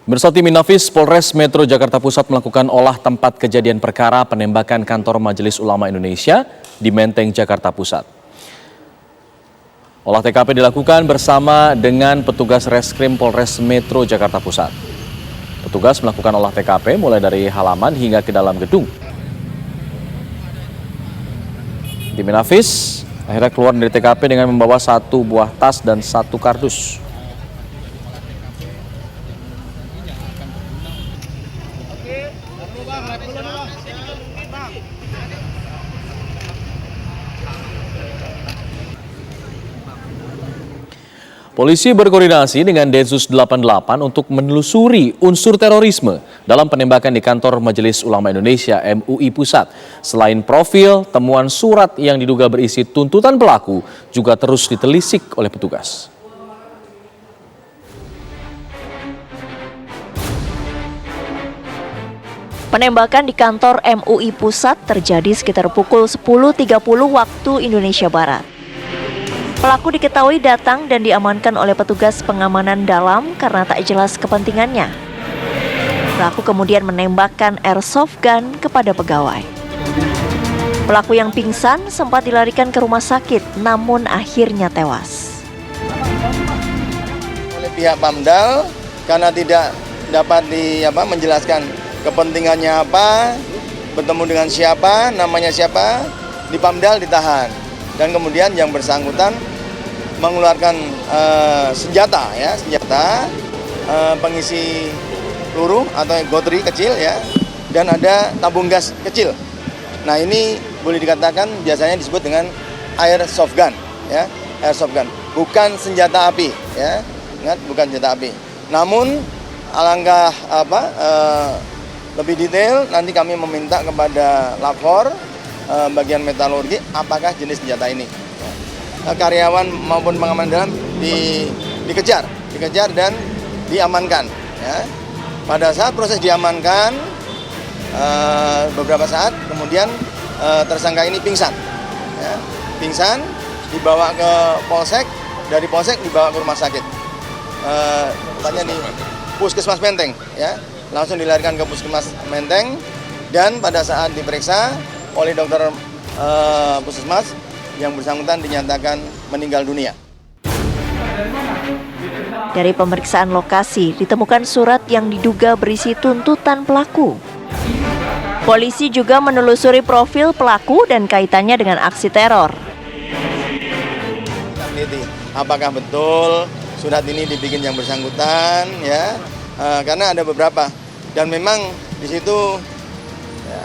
Pemirsa, tim Inafis Polres Metro Jakarta Pusat melakukan olah tempat kejadian perkara penembakan kantor Majelis Ulama Indonesia di Menteng, Jakarta Pusat. Olah TKP dilakukan bersama dengan petugas Reskrim Polres Metro Jakarta Pusat. Petugas melakukan olah TKP mulai dari halaman hingga ke dalam gedung. Tim Inafis akhirnya keluar dari TKP dengan membawa 1 buah tas dan 1 kardus. Polisi berkoordinasi dengan Densus 88 untuk menelusuri unsur terorisme dalam penembakan di kantor Majelis Ulama Indonesia MUI Pusat. Selain profil, temuan surat yang diduga berisi tuntutan pelaku juga terus ditelisik oleh petugas. Penembakan di kantor MUI Pusat terjadi sekitar pukul 10.30 waktu Indonesia Barat. Pelaku diketahui datang dan diamankan oleh petugas pengamanan dalam karena tak jelas kepentingannya. Pelaku kemudian menembakkan airsoft gun kepada pegawai. Pelaku yang pingsan sempat dilarikan ke rumah sakit, namun akhirnya tewas. Oleh pihak Pamdal karena tidak dapat menjelaskan kepentingannya apa, bertemu dengan siapa, namanya siapa, di Pamdal ditahan. Dan kemudian yang bersangkutan mengeluarkan senjata pengisi peluru atau gotri kecil ya, dan ada tabung gas kecil. Nah, ini boleh dikatakan biasanya disebut dengan airsoft gun ya, airsoft gun, bukan senjata api ya, ingat, bukan senjata api. Namun alangkah lebih detail nanti kami meminta kepada lapor bagian metalurgi apakah jenis senjata ini. Karyawan maupun pengamanan dalam dikejar dan diamankan. Ya. Pada saat proses diamankan beberapa saat kemudian tersangka ini pingsan. Ya. Pingsan dibawa ke polsek, dari polsek dibawa ke rumah sakit. Tepatnya di Puskesmas Menteng. Ya. Langsung dilarikan ke Puskesmas Menteng dan pada saat diperiksa oleh dokter Puskesmas yang bersangkutan dinyatakan meninggal dunia. Dari pemeriksaan lokasi ditemukan surat yang diduga berisi tuntutan pelaku. Polisi juga menelusuri profil pelaku dan kaitannya dengan aksi teror. Apakah betul surat ini dibikin yang bersangkutan ya? Karena ada beberapa dan memang di situ ya,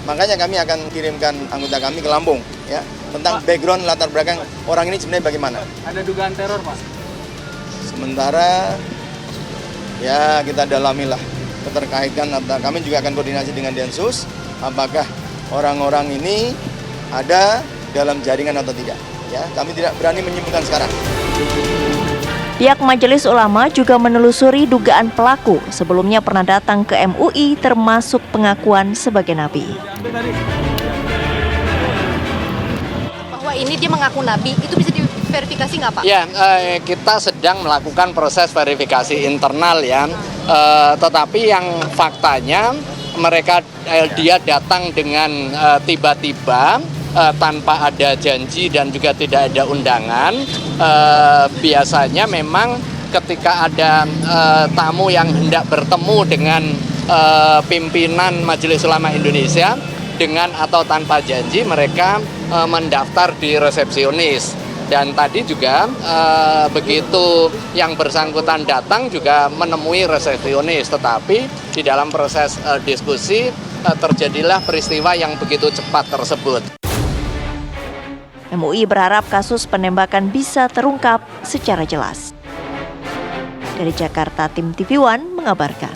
makanya kami akan kirimkan anggota kami ke Lampung ya, tentang Pak, background latar belakang orang ini sebenarnya bagaimana. Ada dugaan teror, Pak? Sementara ya kita dalamilah keterkaitan, kami juga akan koordinasi dengan Densus apakah orang-orang ini ada dalam jaringan atau tidak ya. Kami tidak berani menyimpulkan sekarang. Pihak Majelis Ulama juga menelusuri dugaan pelaku sebelumnya pernah datang ke MUI termasuk pengakuan sebagai nabi. Bahwa ini dia mengaku nabi, itu bisa diverifikasi nggak, Pak? Ya, kita sedang melakukan proses verifikasi internal ya, tetapi yang faktanya dia datang dengan tiba-tiba, tanpa ada janji dan juga tidak ada undangan. Biasanya memang ketika ada tamu yang hendak bertemu dengan pimpinan Majelis Ulama Indonesia dengan atau tanpa janji, mereka mendaftar di resepsionis. Dan tadi juga begitu yang bersangkutan datang juga menemui resepsionis, tetapi di dalam proses diskusi terjadilah peristiwa yang begitu cepat tersebut. MUI berharap kasus penembakan bisa terungkap secara jelas. Dari Jakarta, tim TV One mengabarkan.